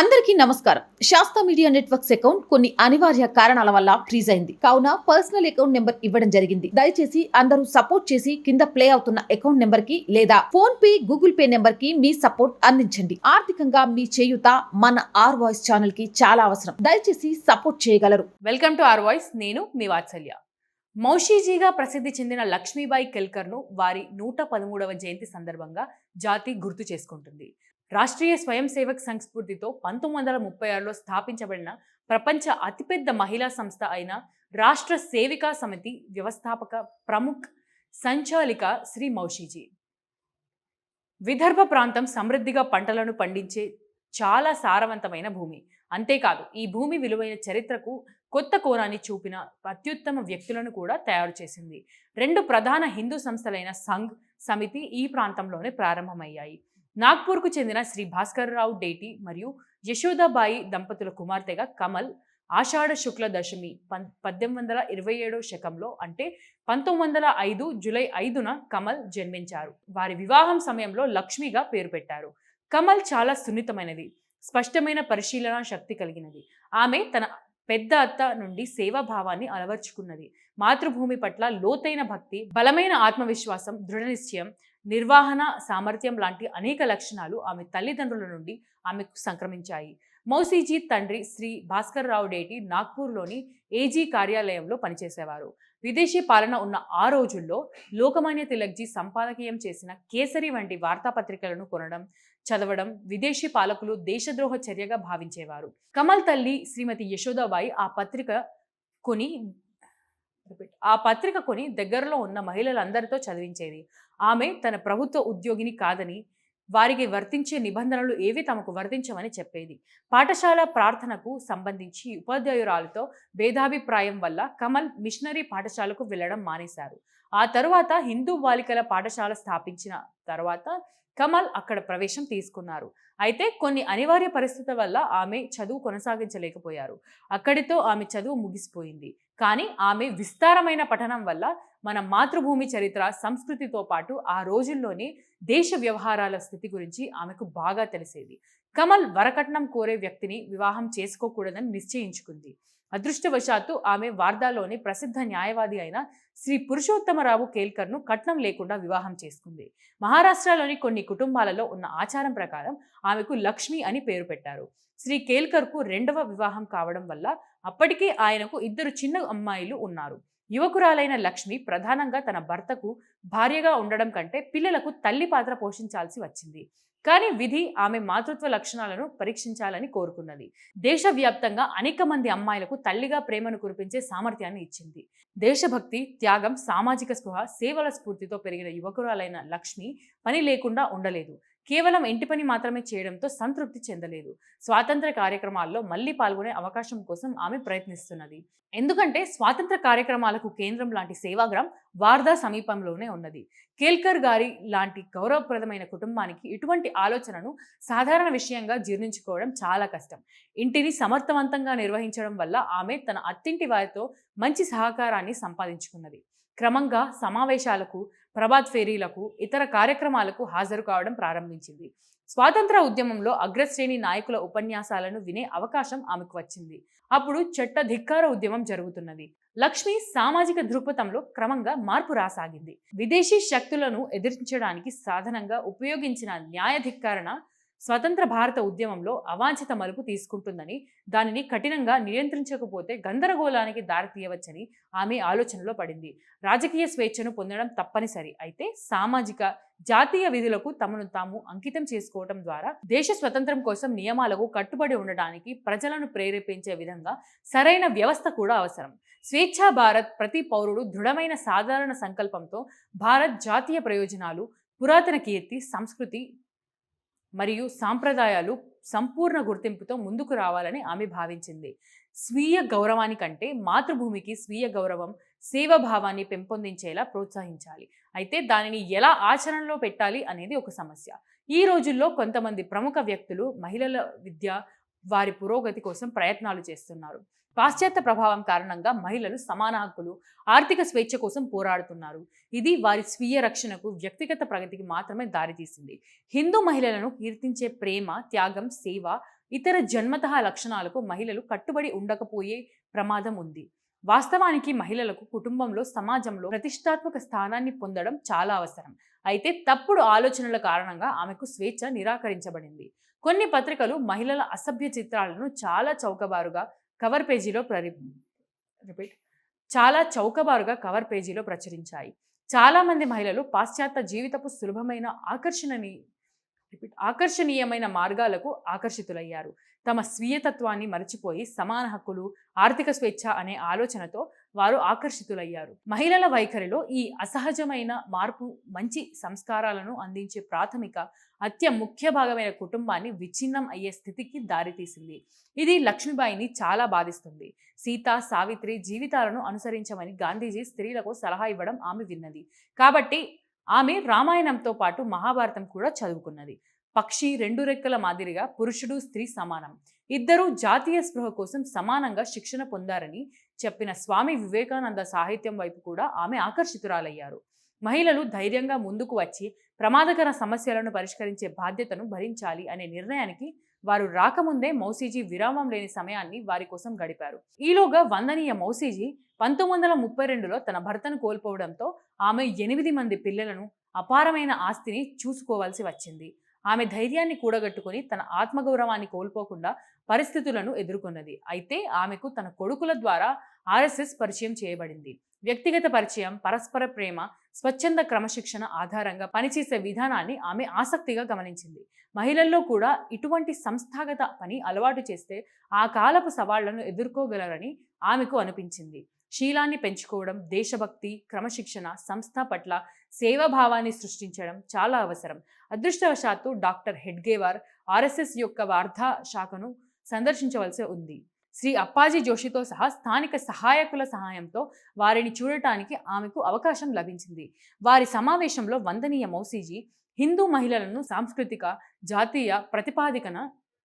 అందరికీ నమస్కారం. శాస్త్ర మీడియా నెట్వర్క్స్ అకౌంట్ కొన్ని అనివార్య కారణాల వల్ల ఫ్రీజ్ అయింది. కావున పర్సనల్ అకౌంట్ నెంబర్ ఇవ్వడం జరిగింది. దయచేసి అందరూ సపోర్ట్ చేసి కింద ప్లే అవుతున్న అకౌంట్ నెంబర్ కి లేదా phone pay, Google pay number కి మీ సపోర్ట్ అందించండి. ఆర్థికంగా మీ చేయూత మన ఆర్ వాయిస్ ఛానల్ కి చాలా అవసరం. దయచేసి సపోర్ట్ చేయగలరు. Welcome to R voice. నేను మీ వాత్సల్య. మౌషీజీగా ప్రసిద్ధి చెందిన లక్ష్మీబాయి కెల్కర్ను వారి 113వ జయంతి సందర్భంగా జాతి గుర్తు చేసుకుంటుంది. రాష్ట్రీయ స్వయం సేవక్ సంఘ్ స్ఫూర్తితో 1936లో స్థాపించబడిన ప్రపంచ అతిపెద్ద మహిళా సంస్థ అయిన రాష్ట్ర సేవికా సమితి వ్యవస్థాపక ప్రముఖ్ సంచాలిక శ్రీ మౌషీజీ. విదర్భ ప్రాంతం సమృద్ధిగా పంటలను పండించే చాలా సారవంతమైన భూమి. అంతేకాదు, ఈ భూమి విలువైన చరిత్రకు కొత్త కోణాన్ని చూపిన అత్యుత్తమ వ్యక్తులను కూడా తయారు చేసింది. 2 ప్రధాన హిందూ సంస్థలైన సంఘ్, సమితి ఈ ప్రాంతంలోనే ప్రారంభమయ్యాయి. నాగ్పూర్కు చెందిన శ్రీ భాస్కర్రావు డేటి మరియు యశోదాబాయి దంపతుల కుమార్తెగా కమల్ ఆషాఢ శుక్ల దశమి 1827 శకంలో అంటే 1905 జూలై 5న కమల్ జన్మించారు. వారి వివాహం సమయంలో లక్ష్మిగా పేరు పెట్టారు. కమల్ చాలా సున్నితమైనది, స్పష్టమైన పరిశీలన శక్తి కలిగినది. ఆమె తన పెద్ద అత్త నుండి సేవాభావాన్ని అలవర్చుకున్నది. మాతృభూమి పట్ల లోతైన భక్తి, బలమైన ఆత్మవిశ్వాసం, దృఢ నిశ్చయం, నిర్వహణ సామర్థ్యం లాంటి అనేక లక్షణాలు ఆమె తల్లిదండ్రుల నుండి ఆమెకు సంక్రమించాయి. మౌసీజీ తండ్రి శ్రీ భాస్కర్రావు డేటి నాగ్పూర్లోని ఏజీ కార్యాలయంలో పనిచేసేవారు. విదేశీ పాలన ఉన్న ఆ రోజుల్లో లోకమాన్య తిలక్జీ సంపాదకీయం చేసిన కేసరి వంటి వార్తాపత్రికలను కొనడం, చదవడం విదేశీ పాలకులు దేశద్రోహ చర్యగా భావించేవారు. కమల్ తల్లి శ్రీమతి యశోదాబాయి ఆ పత్రిక కొని దగ్గరలో ఉన్న మహిళలందరితో చదివించేది. ఆమె తన ప్రభుత్వ ఉద్యోగిని కాదని, వారికి వర్తించే నిబంధనలు ఏవి తమకు వర్తించవని చెప్పేది. పాఠశాల ప్రార్థనకు సంబంధించి ఉపాధ్యాయురాలతో భేదాభిప్రాయం వల్ల కమల్ మిషనరీ పాఠశాలకు వెళ్లడం మానేశారు. ఆ తరువాత హిందూ బాలికల పాఠశాల స్థాపించిన తర్వాత కమల్ అక్కడ ప్రవేశం తీసుకున్నారు. అయితే కొన్ని అనివార్య పరిస్థితుల వల్ల ఆమె చదువు కొనసాగించలేకపోయారు. అక్కడితో ఆమె చదువు ముగిసిపోయింది. కానీ ఆమె విస్తారమైన పఠనం వల్ల మన మాతృభూమి చరిత్ర, సంస్కృతితో పాటు ఆ రోజుల్లోని దేశ వ్యవహారాల స్థితి గురించి ఆమెకు బాగా తెలిసేది. కమల్ వరకట్నం కోరే వ్యక్తిని వివాహం చేసుకోకూడదని నిశ్చయించుకుంది. అదృష్టవశాత్తు ఆమె వార్దాలోని ప్రసిద్ధ న్యాయవాది అయిన శ్రీ పురుషోత్తమరావు కేల్కర్ను కట్నం లేకుండా వివాహం చేసుకుంది. మహారాష్ట్రలోని కొన్ని కుటుంబాలలో ఉన్న ఆచారం ప్రకారం ఆమెకు లక్ష్మి అని పేరు పెట్టారు. శ్రీ కేల్కర్కు 2వ వివాహం కావడం వల్ల అప్పటికే ఆయనకు 2 చిన్న అమ్మాయిలు ఉన్నారు. యువకురాలైన లక్ష్మి ప్రధానంగా తన భర్తకు భార్యగా ఉండడం కంటే పిల్లలకు తల్లి పాత్ర పోషించాల్సి వచ్చింది. కానీ విధి ఆమె మాతృత్వ లక్షణాలను పరీక్షించాలని కోరుకున్నది. దేశవ్యాప్తంగా అనేక మంది అమ్మాయిలకు తల్లిగా ప్రేమను కురిపించే సామర్థ్యాన్ని ఇచ్చింది. దేశభక్తి, త్యాగం, సామాజిక స్పృహ, సేవల స్ఫూర్తితో పెరిగిన యువకురాలైన లక్ష్మి పని లేకుండా ఉండలేదు. కేవలం ఇంటి పని మాత్రమే చేయడంతో సంతృప్తి చెందలేదు. స్వాతంత్ర కార్యక్రమాల్లో మళ్లీ పాల్గొనే అవకాశం కోసం ఆమె ప్రయత్నిస్తున్నది. ఎందుకంటే స్వాతంత్ర కార్యక్రమాలకు కేంద్రం లాంటి సేవాగ్రామ్ వార్దా సమీపంలోనే ఉన్నది. కేల్కర్ గారి లాంటి గౌరవప్రదమైన కుటుంబానికి ఇటువంటి ఆలోచనను సాధారణ విషయంగా జీర్ణించుకోవడం చాలా కష్టం. ఇంటిని సమర్థవంతంగా నిర్వహించడం వల్ల ఆమె తన అత్తింటి వారితో మంచి సహకారాన్ని సంపాదించుకున్నది. క్రమంగా సమావేశాలకు, ప్రభాత్ ఫేరీలకు, ఇతర కార్యక్రమాలకు హాజరు కావడం ప్రారంభించింది. స్వాతంత్ర ఉద్యమంలో అగ్రశ్రేణి నాయకుల ఉపన్యాసాలను వినే అవకాశం ఆమెకు వచ్చింది. అప్పుడు చట్ట ధిక్కార ఉద్యమం జరుగుతున్నది. లక్ష్మి సామాజిక దృక్పథంలో క్రమంగా మార్పు రాసాగింది. విదేశీ శక్తులను ఎదిరించడానికి సాధనంగా ఉపయోగించిన న్యాయధిక్కరణ స్వతంత్ర భారత ఉద్యమంలో అవాంఛిత మలుపు తీసుకుంటుందని, దానిని కఠినంగా నియంత్రించకపోతే గందరగోళానికి దారితీయవచ్చని ఆమె ఆలోచనలో పడింది. రాజకీయ స్వేచ్ఛను పొందడం తప్పనిసరి, అయితే సామాజిక, జాతీయ విధులకు తమను తాము అంకితం చేసుకోవడం ద్వారా దేశ స్వతంత్రం కోసం నియమాలకు కట్టుబడి ఉండడానికి ప్రజలను ప్రేరేపించే విధంగా సరైన వ్యవస్థ కూడా అవసరం. స్వేచ్ఛా భారత్, ప్రతి పౌరుడు దృఢమైన సాధారణ సంకల్పంతో భారత్ జాతీయ ప్రయోజనాలు, పురాతన కీర్తి, సంస్కృతి మరియు సాంప్రదాయాలు సంపూర్ణ గుర్తింపుతో ముందుకు రావాలని ఆమె భావించింది. స్వీయ గౌరవానికంటే మాతృభూమికి స్వీయ గౌరవం, సేవాభావాన్ని పెంపొందించేలా ప్రోత్సహించాలి. అయితే దానిని ఎలా ఆచరణలో పెట్టాలి అనేది ఒక సమస్య. ఈ రోజుల్లో కొంతమంది ప్రముఖ వ్యక్తులు మహిళల విద్య, వారి పురోగతి కోసం ప్రయత్నాలు చేస్తున్నారు. పాశ్చాత్య ప్రభావం కారణంగా మహిళలు సమాన హక్కులు, ఆర్థిక స్వేచ్ఛ కోసం పోరాడుతున్నారు. ఇది వారి స్వీయ రక్షణకు, వ్యక్తిగత ప్రగతికి మాత్రమే దారితీసింది. హిందూ మహిళలను కీర్తించే ప్రేమ, త్యాగం, సేవ, ఇతర జన్మతః లక్షణాలకు మహిళలు కట్టుబడి ఉండకపోయే ప్రమాదం ఉంది. వాస్తవానికి మహిళలకు కుటుంబంలో, సమాజంలో ప్రతిష్టాత్మక స్థానాన్ని పొందడం చాలా అవసరం. అయితే తప్పుడు ఆలోచనల కారణంగా ఆమెకు స్వేచ్ఛ నిరాకరించబడింది. కొన్ని పత్రికలు మహిళల అసభ్య చిత్రాలను కవర్ పేజీలో ప్రచురించాయి. చాలా మంది మహిళలు పాశ్చాత్య జీవితపు సులభమైన ఆకర్షణీయమైన మార్గాలకు ఆకర్షితులయ్యారు. తమ స్వీయతత్వాన్ని మరచిపోయి సమాన హక్కులు, ఆర్థిక స్వేచ్ఛ అనే ఆలోచనతో వారు ఆకర్షితులయ్యారు. మహిళల వైఖరిలో ఈ అసహజమైన మార్పు మంచి సంస్కారాలను అందించే ప్రాథమిక, ముఖ్య భాగమైన కుటుంబాన్ని విచ్ఛిన్నం అయ్యే స్థితికి దారితీసింది. ఇది లక్ష్మీబాయిని చాలా బాధిస్తుంది. సీత, సావిత్రి జీవితాలను అనుసరించమని గాంధీజీ స్త్రీలకు సలహా ఇవ్వడం ఆమె విన్నది. కాబట్టి ఆమె రామాయణంతో పాటు మహాభారతం కూడా చదువుకున్నది. పక్షి రెండు రెక్కల మాదిరిగా పురుషుడు, స్త్రీ సమానం. ఇద్దరూ జాతీయ స్పృహ కోసం సమానంగా శిక్షణ పొందారని చెప్పిన స్వామి వివేకానంద సాహిత్యం వైపు కూడా ఆమె ఆకర్షితురాలయ్యారు. మహిళలు ధైర్యంగా ముందుకు వచ్చి ప్రమాదకర సమస్యలను పరిష్కరించే బాధ్యతను భరించాలి అనే నిర్ణయానికి వారు రాకముందే మౌసీజీ విరామం లేని సమయాన్ని వారి కోసం గడిపారు. ఈలోగా వందనీయ మౌసీజీ 1932లో తన భర్తను కోల్పోవడంతో ఆమె 8 మంది పిల్లలను, అపారమైన ఆస్తిని చూసుకోవాల్సి వచ్చింది. ఆమె ధైర్యాన్ని కూడగట్టుకుని తన ఆత్మగౌరవాన్ని కోల్పోకుండా పరిస్థితులను ఎదుర్కొన్నది. అయితే ఆమెకు తన కొడుకుల ద్వారా ఆర్ఎస్ఎస్ పరిచయం చేయబడింది. వ్యక్తిగత పరిచయం, పరస్పర ప్రేమ, స్వచ్ఛంద క్రమశిక్షణ ఆధారంగా పనిచేసే విధానాన్ని ఆమె ఆసక్తిగా గమనించింది. మహిళల్లో కూడా ఇటువంటి సంస్థాగత పని అలవాటు చేస్తే ఆ కాలపు సవాళ్లను ఎదుర్కోగలరని ఆమెకు అనిపించింది. శీలాన్ని పెంచుకోవడం, దేశభక్తి, క్రమశిక్షణ, సంస్థ పట్ల సేవాభావాన్ని సృష్టించడం చాలా అవసరం. అదృష్టవశాత్తు డాక్టర్ హెడ్గేవార్ ఆర్ఎస్ఎస్ యొక్క వార్ధా శాఖను సందర్శించవలసి ఉంది. శ్రీ అప్పాజీ జోషితో సహా స్థానిక సహాయకుల సహాయంతో వారిని చూడటానికి ఆమెకు అవకాశం లభించింది. వారి సమావేశంలో వందనీయ మౌసీజీ హిందూ మహిళలను సాంస్కృతిక, జాతీయ ప్రతిపాదికన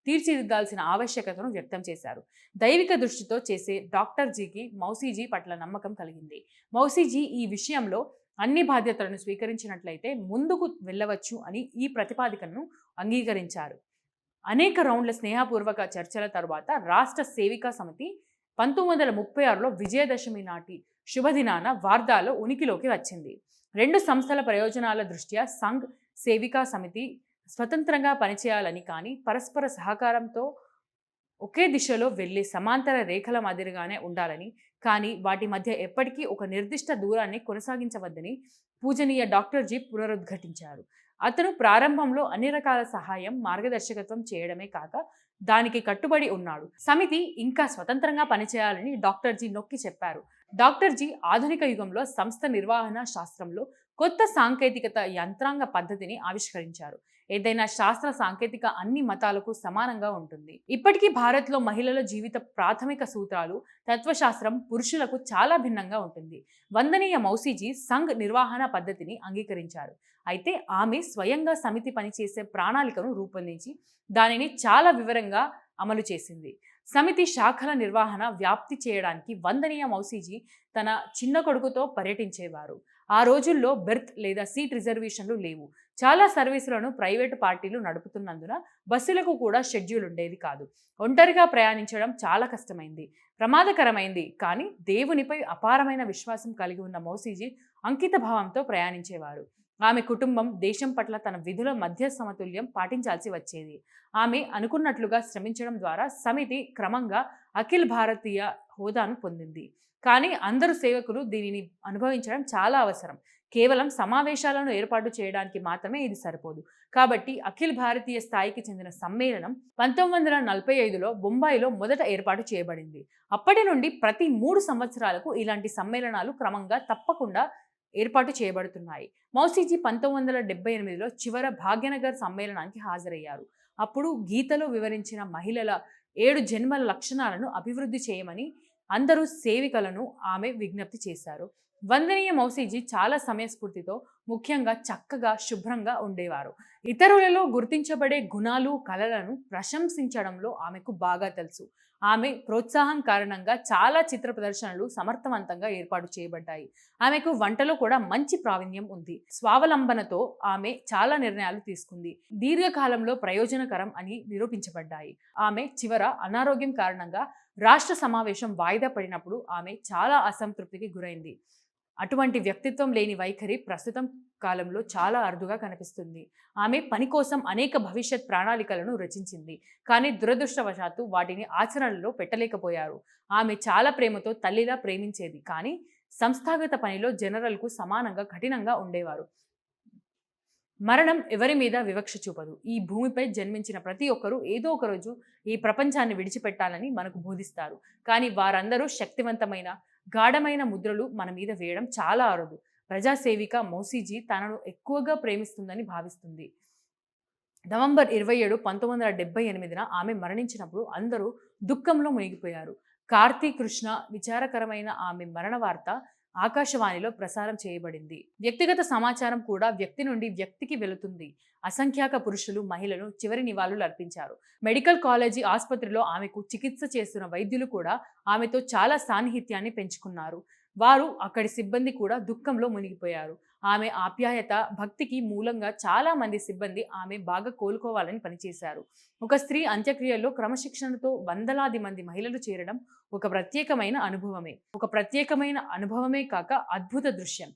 తీర్చిదిద్దాల్సిన ఆవశ్యకతను వ్యక్తం చేశారు. దైవిక దృష్టితో చేసే డాక్టర్ జీకి మౌసీజీ పట్ల నమ్మకం కలిగింది. మౌసీజీ ఈ విషయంలో అన్ని బాధ్యతలను స్వీకరించినట్లయితే ముందుకు వెళ్ళవచ్చు అని ఈ ప్రతిపాదికను అంగీకరించారు. అనేక రౌండ్ల స్నేహపూర్వక చర్చల తరువాత రాష్ట్ర సేవికా సమితి 1936లో విజయదశమి నాటి శుభదినాన వార్ధాలో ఉనికిలోకి వచ్చింది. రెండు సంస్థల ప్రయోజనాల దృష్ట్యా సంఘ్ సేవికా సమితి స్వతంత్రంగా పనిచేయాలని, కానీ పరస్పర సహకారంతో ఒకే దిశలో వెళ్లే సమాంతర రేఖల మాదిరిగానే ఉండాలని, కానీ వాటి మధ్య ఎప్పటికీ ఒక నిర్దిష్ట దూరాన్ని కొనసాగించవద్దని పూజనీయ డాక్టర్ జీ పునరుద్ఘాటించారు. అతను ప్రారంభంలో అన్ని రకాల సహాయం, మార్గదర్శకత్వం చేయడమే కాక దానికి కట్టుబడి ఉన్నాడు. సమితి ఇంకా స్వతంత్రంగా పనిచేయాలని డాక్టర్ జీ నొక్కి చెప్పారు. డాక్టర్ జీ ఆధునిక యుగంలో సంస్థ నిర్వహణ శాస్త్రంలో కొత్త సాంకేతికత యంత్రాంగ పద్ధతిని ఆవిష్కరించారు. ఏదైనా శాస్త్ర సాంకేతిక అన్ని మతాలకు సమానంగా ఉంటుంది. ఇప్పటికీ భారత్లో మహిళల జీవిత ప్రాథమిక సూత్రాలు, తత్వశాస్త్రం పురుషులకు చాలా భిన్నంగా ఉంటుంది. వందనీయ మౌసీజీ సంఘ్ నిర్వహణ పద్ధతిని అంగీకరించారు. అయితే ఆమె స్వయంగా సమితి పనిచేసే ప్రణాళికను రూపొందించి దానిని చాలా వివరంగా అమలు చేసింది. సమితి శాఖల నిర్వహణ వ్యాప్తి చేయడానికి వందనీయ మౌసీజీ తన చిన్న కొడుకుతో పర్యటించేవారు. ఆ రోజుల్లో బెర్త్ లేదా సీట్ రిజర్వేషన్లు లేవు. చాలా సర్వీసులను ప్రైవేటు పార్టీలు నడుపుతున్నందున బస్సులకు కూడా షెడ్యూల్ ఉండేది కాదు. ఒంటరిగా ప్రయాణించడం చాలా కష్టమైంది, ప్రమాదకరమైంది. కానీ దేవునిపై అపారమైన విశ్వాసం కలిగి ఉన్న మౌసీజీ అంకిత భావంతో ప్రయాణించేవారు. ఆమె కుటుంబం, దేశం పట్ల తన విధుల మధ్య సమతుల్యం పాటించాల్సి వచ్చేది. ఆమె అనుకున్నట్లుగా శ్రమించడం ద్వారా సమితి క్రమంగా అఖిల భారతీయ హోదాను పొందింది. కానీ అందరూ సేవకులు దీనిని అనుభవించడం చాలా అవసరం. కేవలం సమావేశాలను ఏర్పాటు చేయడానికి మాత్రమే ఇది సరిపోదు. కాబట్టి అఖిల భారతీయ స్థాయికి చెందిన సమ్మేళనం 1945లో బొంబాయిలో మొదట ఏర్పాటు చేయబడింది. అప్పటి నుండి ప్రతి 3 సంవత్సరాలకు ఇలాంటి సమ్మేళనాలు క్రమంగా తప్పకుండా ఏర్పాటు చేయబడుతున్నాయి. మౌసీజీ 1978లో చివర భాగ్యనగర్ సమ్మేళనానికి హాజరయ్యారు. అప్పుడు గీతలో వివరించిన మహిళల 7 జన్మల లక్షణాలను అభివృద్ధి చేయమని అందరూ సేవికలను ఆమె విజ్ఞప్తి చేశారు. వందనీయ మౌసీజీ చాలా సమయస్ఫూర్తితో ముఖ్యంగా చక్కగా శుభ్రంగా ఉండేవారు. ఇతరులలో గుర్తించబడే గుణాలు, కళలను ప్రశంసించడంలో ఆమెకు బాగా తెలుసు. ఆమె ప్రోత్సాహం కారణంగా చాలా చిత్ర ప్రదర్శనలు సమర్థవంతంగా ఏర్పాటు చేయబడ్డాయి. ఆమెకు వంటలో కూడా మంచి ప్రావీణ్యం ఉంది. స్వావలంబనతో ఆమె చాలా నిర్ణయాలు తీసుకుంది. దీర్ఘకాలంలో ప్రయోజనకరం అని నిరూపించబడ్డాయి. ఆమె చివర అనారోగ్యం కారణంగా రాష్ట్ర సమావేశం వాయిదా పడినప్పుడు ఆమె చాలా అసంతృప్తికి గురైంది. అటువంటి వ్యక్తిత్వం లేని వైఖరి ప్రస్తుతం కాలంలో చాలా అరుదుగా కనిపిస్తుంది. ఆమె పని కోసం అనేక భవిష్యత్ ప్రణాళికలను రచించింది, కానీ దురదృష్టవశాత్తు వాటిని ఆచరణలో పెట్టలేకపోయారు. ఆమె చాలా ప్రేమతో తల్లిలా ప్రేమించేది, కానీ సంస్థాగత పనిలో జనరల్కు సమానంగా కఠినంగా ఉండేవారు. మరణం ఎవరి మీద వివక్ష చూపదు. ఈ భూమిపై జన్మించిన ప్రతి ఒక్కరూ ఏదో ఒక రోజు ఈ ప్రపంచాన్ని విడిచిపెట్టాలని మనకు బోధిస్తారు. కానీ వారందరూ శక్తివంతమైన, గాఢమైన ముద్రలు మన మీద వేయడం చాలా అరుదు. ప్రజాసేవిక మౌసీజీ తనను ఎక్కువగా ప్రేమిస్తుందని భావిస్తుంది. నవంబర్ 27, 1978న ఆమె మరణించినప్పుడు అందరూ దుఃఖంలో మునిగిపోయారు. కార్తీ కృష్ణ విచారకరమైన ఆమె మరణ వార్త ఆకాశవాణిలో ప్రసారం చేయబడింది. వ్యక్తిగత సమాచారం కూడా వ్యక్తి నుండి వ్యక్తికి వెళుతుంది. అసంఖ్యాక పురుషులు, మహిళలు చివరి నివాళులు అర్పించారు. మెడికల్ కాలేజీ ఆసుపత్రిలో ఆమెకు చికిత్స చేస్తున్న వైద్యులు కూడా ఆమెతో చాలా సాన్నిహిత్యాన్ని పెంచుకున్నారు. వారు అక్కడి సిబ్బంది కూడా దుఃఖంలో మునిగిపోయారు. ఆమె ఆప్యాయత, భక్తికి మూలంగా చాలా మంది సిబ్బంది ఆమె బాగా కోలుకోవాలని పనిచేశారు. ఒక స్త్రీ అంత్యక్రియల్లో క్రమశిక్షణతో వందలాది మంది మహిళలు చేరడం ఒక ప్రత్యేకమైన అనుభవమే కాక అద్భుత దృశ్యం.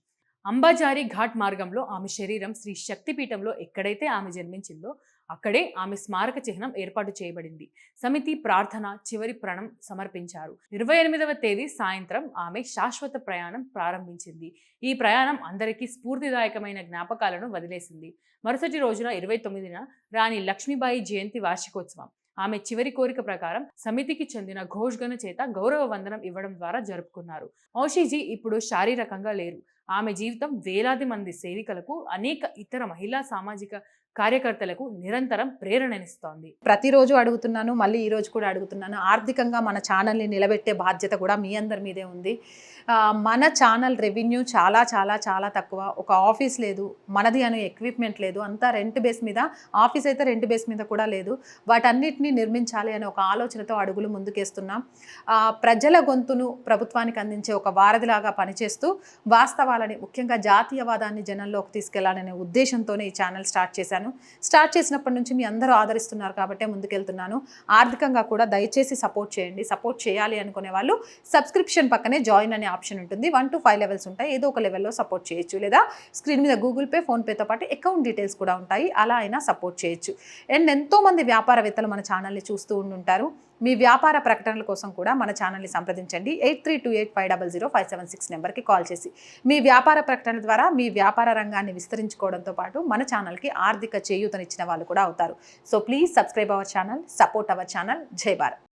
అంబాజారి ఘాట్ మార్గంలో ఆమె శరీరం శ్రీ శక్తిపీఠంలో ఎక్కడైతే ఆమె జన్మించిందో అక్కడే ఆమె స్మారక చిహ్నం ఏర్పాటు చేయబడింది. సమితి ప్రార్థన, చివరి ప్రణం సమర్పించారు. 28వ తేదీ సాయంత్రం ఆమె శాశ్వత ప్రయాణం ప్రారంభించింది. ఈ ప్రయాణం అందరికీ స్ఫూర్తిదాయకమైన జ్ఞాపకాలను వదిలేసింది. మరుసటి రోజున 29న రాణి లక్ష్మీబాయి జయంతి వార్షికోత్సవం. ఆమె చివరి కోరిక ప్రకారం సమితికి చెందిన ఘోష్గణ చేత గౌరవ వందనం ఇవ్వడం ద్వారా జరుపుకున్నారు. మౌషీజీ ఇప్పుడు శారీరకంగా లేరు. ఆమె జీవితం వేలాది మంది సేవికలకు, అనేక ఇతర మహిళా సామాజిక కార్యకర్తలకు నిరంతరం ప్రేరణనిస్తోంది. ప్రతిరోజు అడుగుతున్నాను, మళ్ళీ ఈరోజు కూడా అడుగుతున్నాను. ఆర్థికంగా మన ఛానల్ని నిలబెట్టే బాధ్యత కూడా మీ అందరి మీదే ఉంది. మన ఛానల్ రెవెన్యూ చాలా చాలా చాలా తక్కువ. ఒక ఆఫీస్ లేదు, మనది అనే ఎక్విప్మెంట్ లేదు, అంతా రెంట్ బేస్ మీద. ఆఫీస్ అయితే రెంట్ బేస్ మీద కూడా లేదు. వాటన్నిటిని నిర్మించాలి అనే ఒక ఆలోచనతో అడుగులు ముందుకేస్తున్నాం. ప్రజల గొంతును ప్రభుత్వానికి అందించే ఒక వారధిలాగా పనిచేస్తూ వాస్తవాలని, ముఖ్యంగా జాతీయవాదాన్ని జనంలోకి తీసుకెళ్లాలనే ఉద్దేశంతోనే ఈ ఛానల్ స్టార్ట్ చేసినప్పటి నుంచి మీ అందరూ ఆదరిస్తున్నారు కాబట్టే ముందుకెళ్తున్నాను. ఆర్థికంగా కూడా దయచేసి సపోర్ట్ చేయండి. సపోర్ట్ చేయాలి అనుకునే వాళ్ళు సబ్స్క్రిప్షన్ పక్కనే జాయిన్ అనే ఆప్షన్ ఉంటుంది. 1 to 5 లెవెల్స్ ఉంటాయి. ఏదో ఒక లెవెల్లో సపోర్ట్ చేయొచ్చు, లేదా స్క్రీన్ మీద గూగుల్ పే, ఫోన్పేతో పాటు అకౌంట్ డీటెయిల్స్ కూడా ఉంటాయి. అలా అయినా సపోర్ట్ చేయొచ్చు. అండ్ ఎంతోమంది వ్యాపారవేత్తలు మన ఛానల్ని చూస్తూ ఉంటుంటారు. మీ వ్యాపార ప్రకటనల కోసం కూడా మన ఛానల్ని సంప్రదించండి. 8328500576 నెంబర్కి కాల్ చేసి మీ వ్యాపార ప్రకటనల ద్వారా మీ వ్యాపార రంగాన్ని విస్తరించుకోవడంతో పాటు మన ఛానల్కి ఆర్థిక చేయూతనిచ్చిన వాళ్ళు కూడా అవుతారు. So please subscribe our channel, support our channel. జై భారత్.